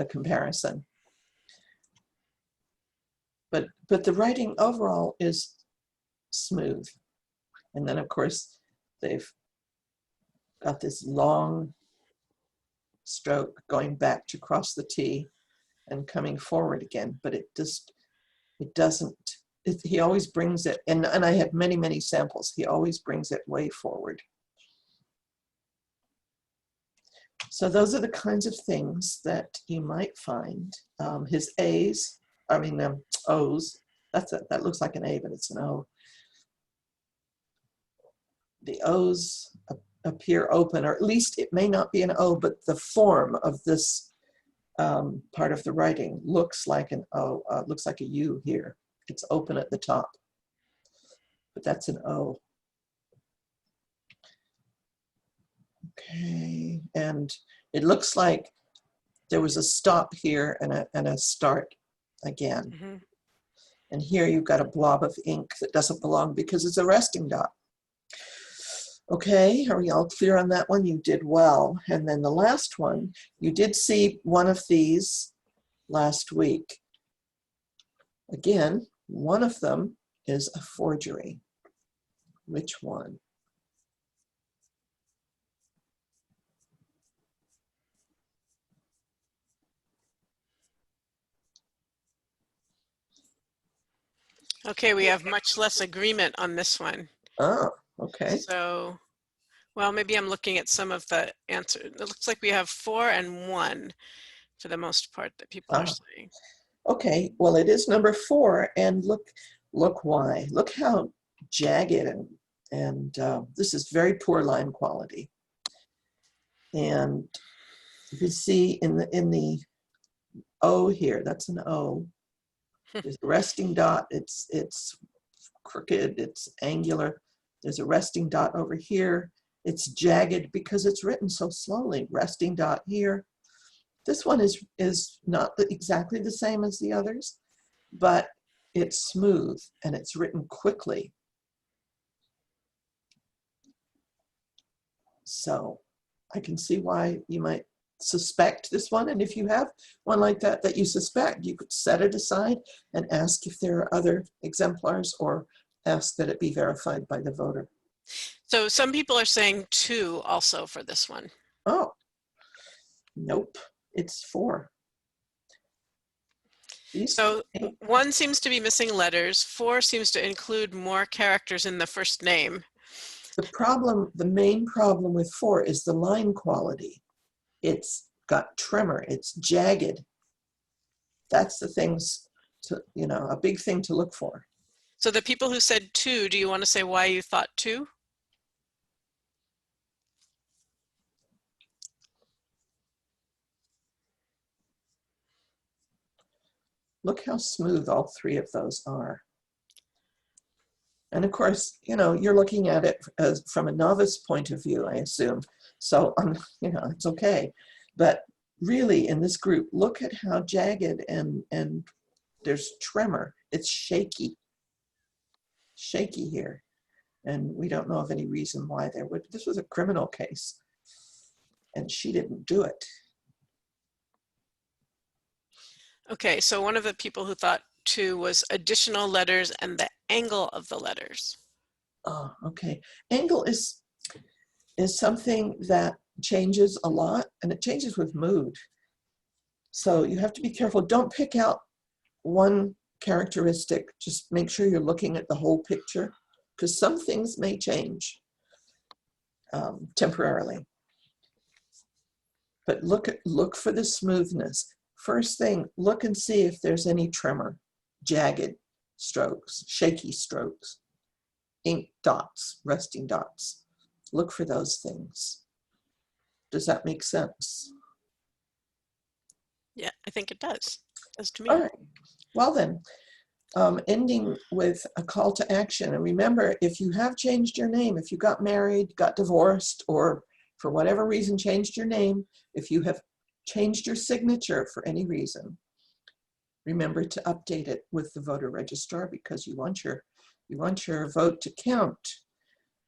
comparison. But the writing overall is smooth. And then of course they've got this long stroke going back to cross the T and coming forward again, but he always brings it, and I have many samples, he always brings it way forward. So those are the kinds of things that you might find. His O's, that looks like an A, but it's an O. The O's appear open, or at least it may not be an O, but the form of this part of the writing looks like an O, looks like a U here. It's open at the top, but that's an O. Okay, and it looks like there was a stop here and a start again. Mm-hmm. And here you've got a blob of ink that doesn't belong because it's a resting dot. Okay, are we all clear on that one? You did well. And then the last one, you did see one of these last week. Again, one of them is a forgery. Which one? Okay, we have much less agreement on this one. Oh, okay. So, well, maybe I'm looking at some of the answers. It looks like we have 4 and 1 for the most part that people are saying. Okay, well, it is number 4, and look why. Look how jagged and this is very poor line quality. And you can see in the O here, that's an O. There's a resting dot. It's crooked. It's angular. There's a resting dot over here. It's jagged because it's written so slowly. Resting dot here. This one is not exactly the same as the others, but it's smooth and it's written quickly. So I can see why you might suspect this one. And if you have one like that that you suspect, you could set it aside and ask if there are other exemplars, or ask that it be verified by the voter. So some people are saying 2 also for this one. Oh, nope, it's 4. So 1 seems to be missing letters. 4 seems to include more characters in the first name. The main problem with 4 is the line quality. It's got tremor, it's jagged. That's the things to, a big thing to look for. So the people who said 2, do you want to say why you thought 2? Look how smooth all 3 of those are. And of course, you're looking at it as from a novice point of view, I assume. So, it's okay. But really, in this group, look at how jagged and there's tremor. It's shaky here. And we don't know of any reason why there would. This was a criminal case, and she didn't do it. Okay, so one of the people who thought 2 was additional letters and the angle of the letters. Oh, okay. Angle is something that changes a lot, and it changes with mood. So you have to be careful. Don't pick out one characteristic. Just make sure you're looking at the whole picture, because some things may change temporarily. But look for the smoothness. First thing, look and see if there's any tremor, jagged strokes, shaky strokes, ink dots, resting dots. Look for those things. Does that make sense? Yeah, I think it does. It does to me. All right. Well then, ending with a call to action. And remember, if you have changed your name, if you got married, got divorced, or for whatever reason changed your name, if you have changed your signature for any reason, remember to update it with the voter registrar, because you want your vote to count.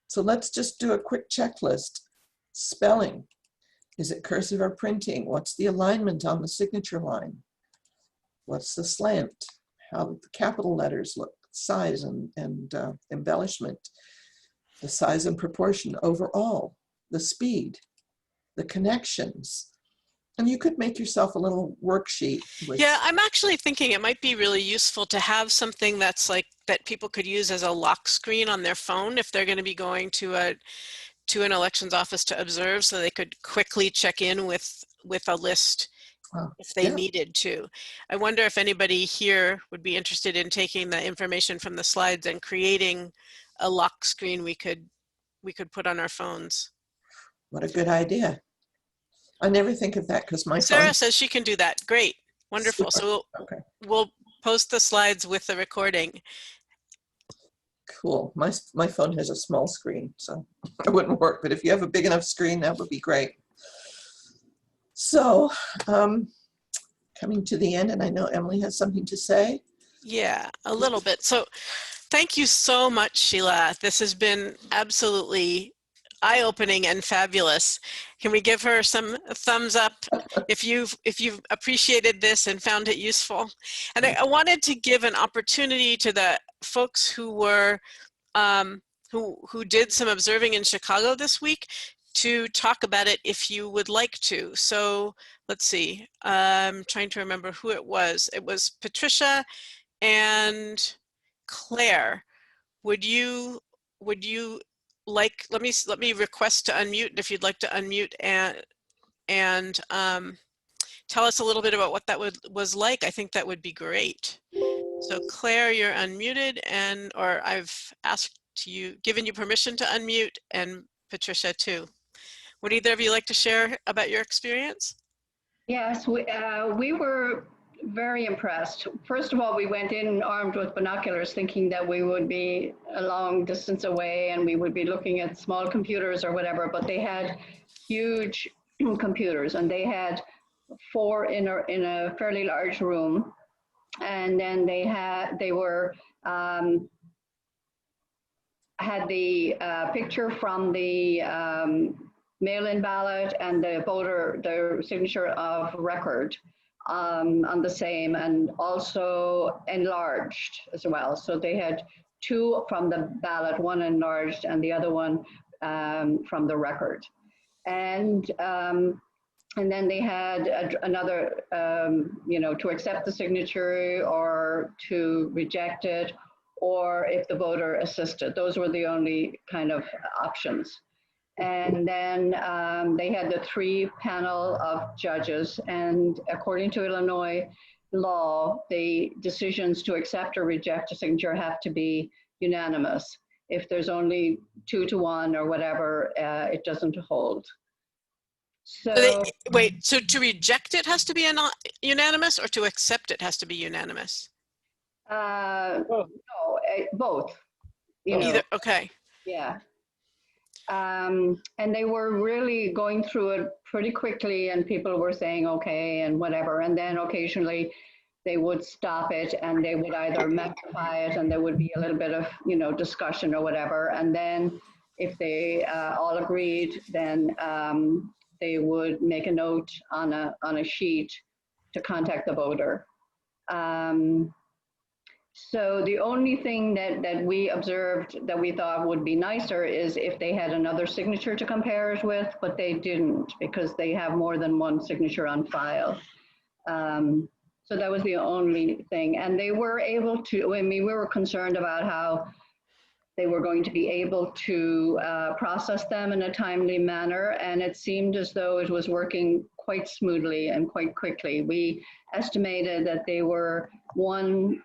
So let's just do a quick checklist. Spelling. Is it cursive or printing? What's the alignment on the signature line? What's the slant? How the capital letters look, size and embellishment, the size and proportion overall, the speed, the connections. And you could make yourself a little worksheet. Yeah, I'm actually thinking it might be really useful to have something that's like that people could use as a lock screen on their phone if they're going to be going to an elections office to observe, so they could quickly check in with a list if they needed to. I wonder if anybody here would be interested in taking the information from the slides and creating a lock screen we could put on our phones. What a good idea. I never think of that because my Sarah phone. says she can do that. Great. Wonderful. Super. So Okay, we'll post the slides with the recording. cool. My phone has a small screen, so it wouldn't work. But if you have a big enough screen, that would be great. So, coming to the end, and I know Emily has something to say. Yeah, a little bit. So thank you so much, Sheila. This has been absolutely eye-opening and fabulous. Can we give her some thumbs up if you've appreciated this and found it useful? And I wanted to give an opportunity to the folks who were who did some observing in Chicago this week to talk about it if you would like to. So let's see, I'm trying to remember who it was. It was Patricia and Claire. Would you like, let me request to unmute if you'd like to unmute and tell us a little bit about what that was like. I think that would be great. So Claire, you're unmuted, and or I've asked you, given you permission to unmute, and Patricia too. Would either of you like to share about your experience? Yes, we were very impressed. First of all, we went in armed with binoculars thinking that we would be a long distance away and we would be looking at small computers or whatever, but they had huge computers, and they had 4 in a fairly large room. And then they had the picture from the mail-in ballot and the signature of record on the same, and also enlarged as well. So they had 2 from the ballot, one enlarged and the other one from the record. And then they had another, to accept the signature or to reject it, or if the voter assisted. Those were the only kind of options. And then they had the 3 panel of judges, and according to Illinois law, the decisions to accept or reject a signature have to be unanimous. If there's only 2 to 1 or whatever, it doesn't hold. So wait, so to reject it has to be unanimous, or to accept it has to be unanimous? no, both. Either, okay. Yeah. And they were really going through it pretty quickly, and people were saying okay and whatever. And then occasionally they would stop it and they would either magnify it, and there would be a little bit of discussion or whatever. And then if they all agreed, then they would make a note on a sheet to contact the voter. So the only thing that we observed that we thought would be nicer is if they had another signature to compare it with, but they didn't, because they have more than one signature on file. So that was the only thing. And they were able to, I mean, we were concerned about how they were going to be able to process them in a timely manner, and it seemed as though it was working quite smoothly and quite quickly. We estimated that they were one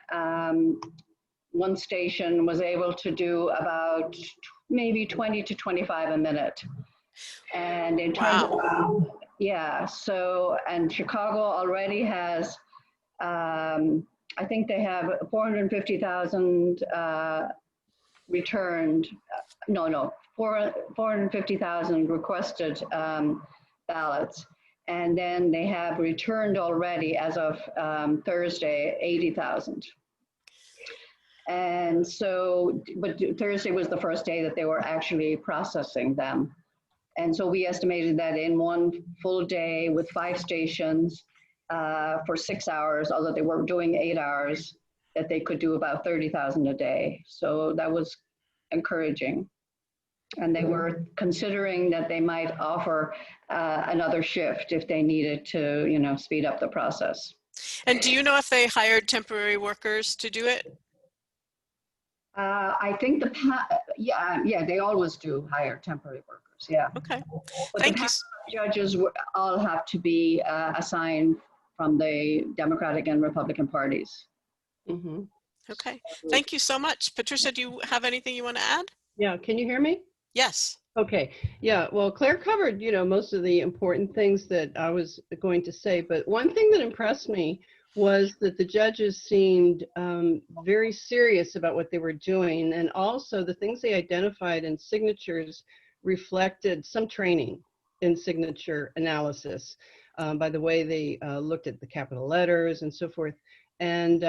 station was able to do about maybe 20 to 25 a minute. And in terms of, yeah, so, and Chicago already has, I think they have 450,000 returned, 450,000 requested ballots. And then they have returned already, as of Thursday, 80,000. And so, but Thursday was the first day that they were actually processing them. And so we estimated that in one full day with 5 stations for 6 hours, although they were doing 8 hours, that they could do about 30,000 a day. So that was encouraging. And they were considering that they might offer another shift if they needed to, speed up the process. And do you know if they hired temporary workers to do it? I think yeah, they always do hire temporary workers. Yeah. Okay. But Thank you. Judges all have to be assigned from the Democratic and Republican parties. Mm-hmm. Okay. Thank you so much. Patricia, do you have anything you want to add? Yeah, can you hear me? Yes. Okay, yeah, well, Claire covered, most of the important things that I was going to say, but one thing that impressed me was that the judges seemed very serious about what they were doing, and also the things they identified in signatures reflected some training in signature analysis by the way they looked at the capital letters and so forth, and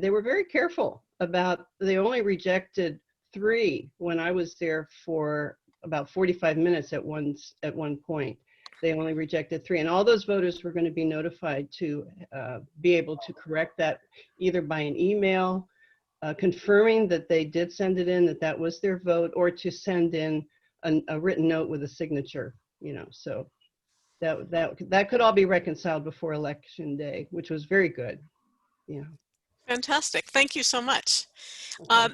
they were very careful about, they only rejected 3 when I was there for about 45 minutes at one point. They only rejected 3, and all those voters were going to be notified to be able to correct that either by an email confirming that they did send it in, that was their vote, or to send in a written note with a signature. So that could all be reconciled before Election Day, which was very good. Fantastic. Thank you so much. Okay.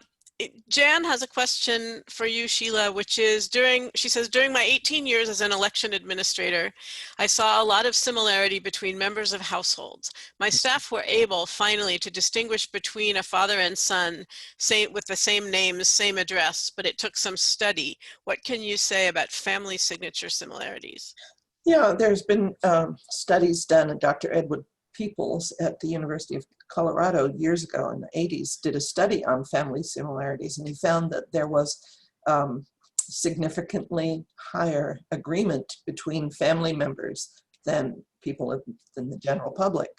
Jan has a question for you, Sheila, which is she says, during my 18 years as an election administrator, I saw a lot of similarity between members of households. My staff were able finally to distinguish between a father and son with the same names, same address, but it took some study. What can you say about family signature similarities? Yeah, there's been studies done, and Dr. Edward Peoples at the University of Colorado years ago in the 80s did a study on family similarities, and he found that there was significantly higher agreement between family members than than the general public.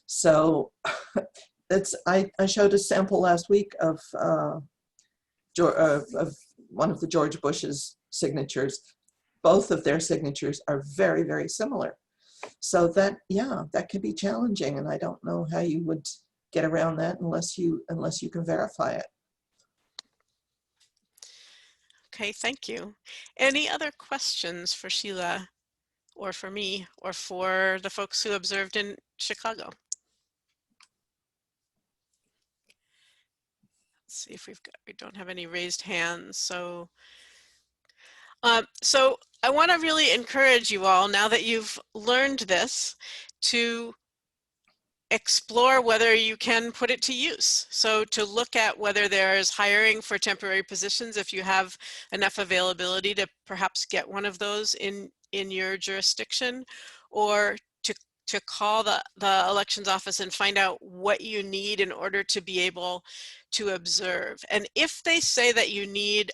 So I showed a sample last week of one of the George Bush's signatures. Both of their signatures are very, very similar. So that can be challenging, and I don't know how you would get around that unless you can verify it. Okay, thank you. Any other questions for Sheila or for me or for the folks who observed in Chicago? Let's see if we don't have any raised hands. So I want to really encourage you all, now that you've learned this, to explore whether you can put it to use. So to look at whether there's hiring for temporary positions, if you have enough availability to perhaps get one of those in your jurisdiction, or to call the elections office and find out what you need in order to be able to observe. And if they say that you need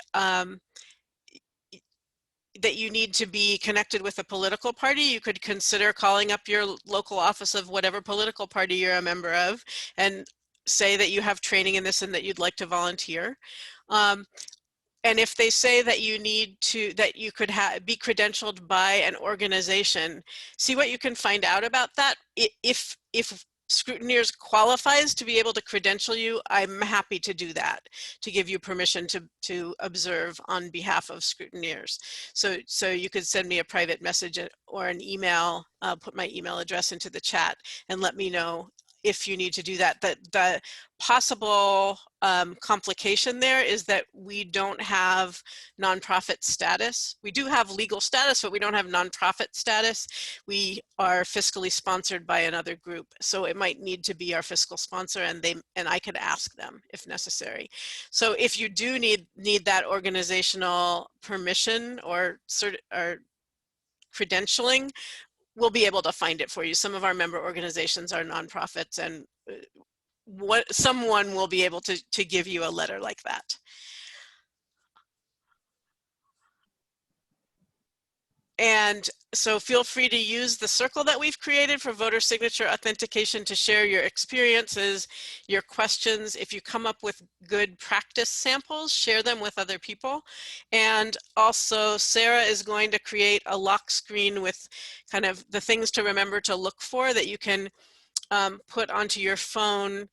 to be connected with a political party, you could consider calling up your local office of whatever political party you're a member of and say that you have training in this and that you'd like to volunteer. And if they say that you could be credentialed by an organization, see what you can find out about that. If Scrutineers qualifies to be able to credential you, I'm happy to do that, to give you permission to observe on behalf of Scrutineers. So you could send me a private message or an email, put my email address into the chat and let me know if you need to do that. The possible complication there is that we don't have nonprofit status. We do have legal status, but we don't have nonprofit status. We are fiscally sponsored by another group, so it might need to be our fiscal sponsor, and I could ask them if necessary. So if you do need that organizational permission or credentialing, we'll be able to find it for you. Some of our member organizations are nonprofits, and someone will be able to give you a letter like that. And so feel free to use the circle that we've created for voter signature authentication to share your experiences, your questions. If you come up with good practice samples, share them with other people. And also Sarah is going to create a lock screen with kind of the things to remember to look for that you can put onto your phone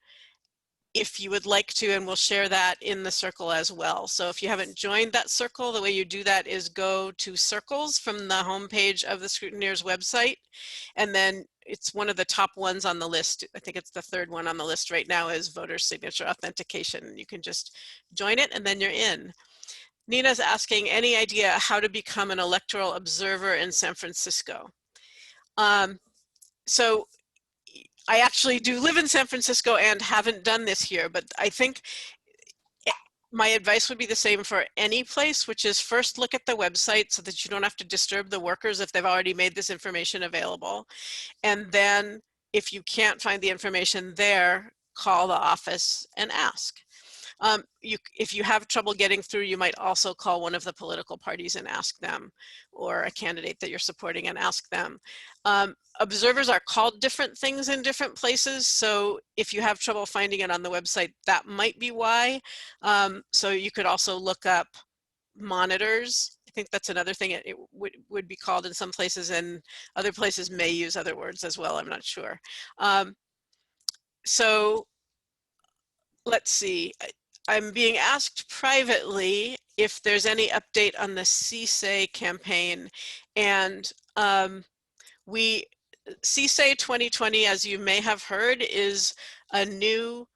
if you would like to, and we'll share that in the circle as well. So if you haven't joined that circle, the way you do that is go to circles from the homepage of the Scrutineers website, and then it's one of the top ones on the list. I think it's the third one on the list right now is voter signature authentication. You can just join it and then you're in. Nina's asking, any idea how to become an electoral observer in San Francisco? So I actually do live in San Francisco and haven't done this here, but I think my advice would be the same for any place, which is first look at the website so that you don't have to disturb the workers if they've already made this information available. And then if you can't find the information there, call the office and ask. If you have trouble getting through, you might also call one of the political parties and ask them, or a candidate that you're supporting and ask them. Observers are called different things in different places, so if you have trouble finding it on the website, that might be why. So you could also look up monitors. I think that's another thing it would be called in some places, and other places may use other words as well, I'm not sure. So let's see. I'm being asked privately if there's any update on the CSAY campaign, and CSAY 2020, as you may have heard, is a new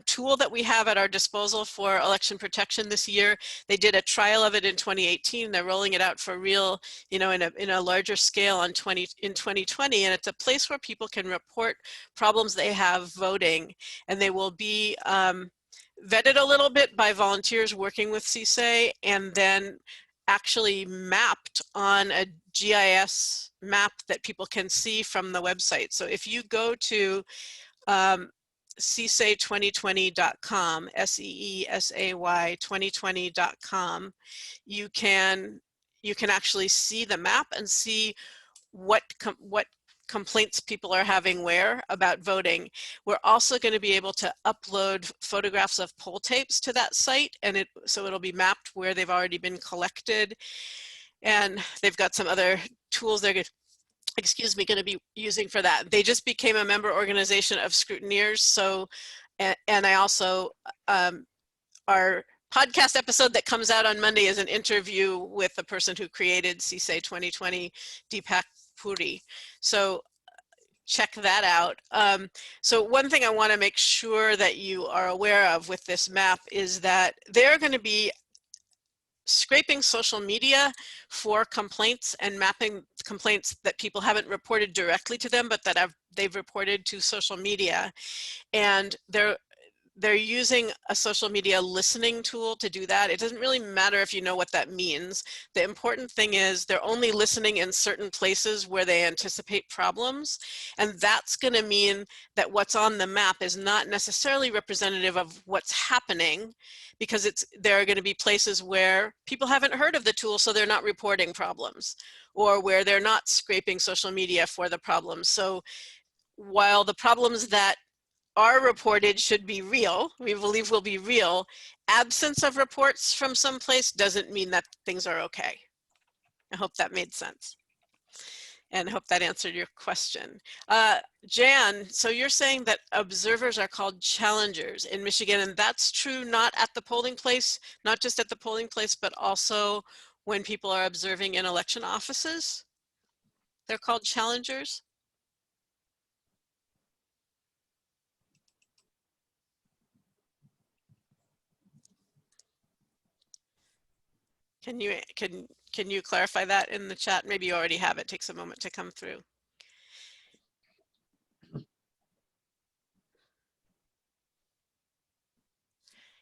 tool that we have at our disposal for election protection this year. They did a trial of it in 2018. They're rolling it out for real, in a larger scale in 2020, and it's a place where people can report problems they have voting, and they will be vetted a little bit by volunteers working with CSAY, and then actually mapped on a GIS map that people can see from the website. So if you go to CSAY2020.com, SEESAY 2020.com, you can actually see the map and see what complaints people are having where about voting. We're also going to be able to upload photographs of poll tapes to that site, and so it'll be mapped where they've already been collected. And they've got some other tools they're going to be using for that. They just became a member organization of Scrutineers. So, and I also, our podcast episode that comes out on Monday is an interview with the person who created CSAY 2020, Deepak Puri. So check that out. So one thing I want to make sure that you are aware of with this map is that they're going to be scraping social media for complaints and mapping complaints that people haven't reported directly to them, but that they've reported to social media. And they're using a social media listening tool to do that. It doesn't really matter if you know what that means. The important thing is they're only listening in certain places where they anticipate problems. And that's going to mean that what's on the map is not necessarily representative of what's happening, because there are going to be places where people haven't heard of the tool, so they're not reporting problems, or where they're not scraping social media for the problems. So while the problems that are reported should be real, we believe will be real, absence of reports from someplace doesn't mean that things are okay. I hope that made sense, and I hope that answered your question. Jan, so you're saying that observers are called challengers in Michigan, and that's true not at the polling place, not just at the polling place, but also when people are observing in election offices? They're called challengers? Can you clarify that in the chat? Maybe you already have it. Takes a moment to come through.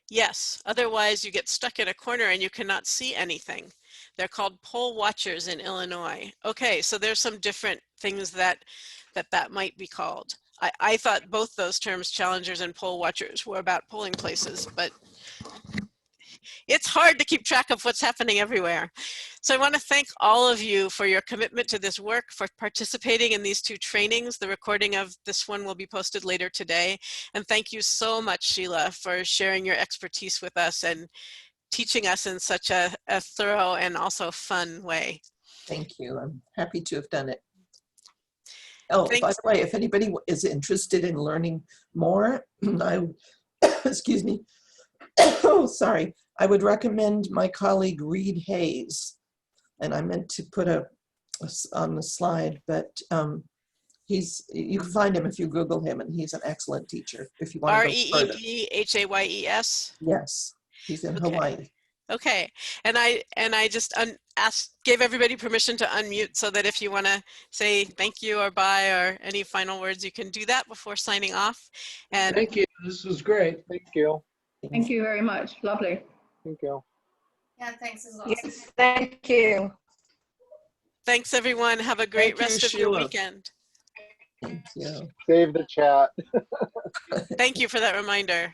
Yes, otherwise you get stuck in a corner and you cannot see anything. They're called poll watchers in Illinois. Okay, so there's some different things that might be called. I thought both those terms, challengers and poll watchers, were about polling places, but it's hard to keep track of what's happening everywhere. So I want to thank all of you for your commitment to this work, for participating in these two trainings. The recording of this one will be posted later today. And thank you so much, Sheila, for sharing your expertise with us and teaching us in such a thorough and also fun way. Thank you. I'm happy to have done it. Oh, Thanks. by the way, if anybody is interested in learning more, excuse me. Oh, sorry. I would recommend my colleague Reed Hayes, and I meant to put on the slide, but you can find him if you Google him, and he's an excellent teacher. If you want to go further. R-E-E-D-H-A-Y-E-S? Yes, he's in Hawaii. Okay, and I just gave everybody permission to unmute, so that if you want to say thank you or bye or any final words, you can do that before signing off. And thank you. This was great. Thank you. Thank you very much. Lovely. Thank you. Yeah, thanks as well. Yes, thank you. Thanks, everyone. Have a great Thank you, rest of your Sheila. weekend. Thank you. Save the chat. Thank you for that reminder.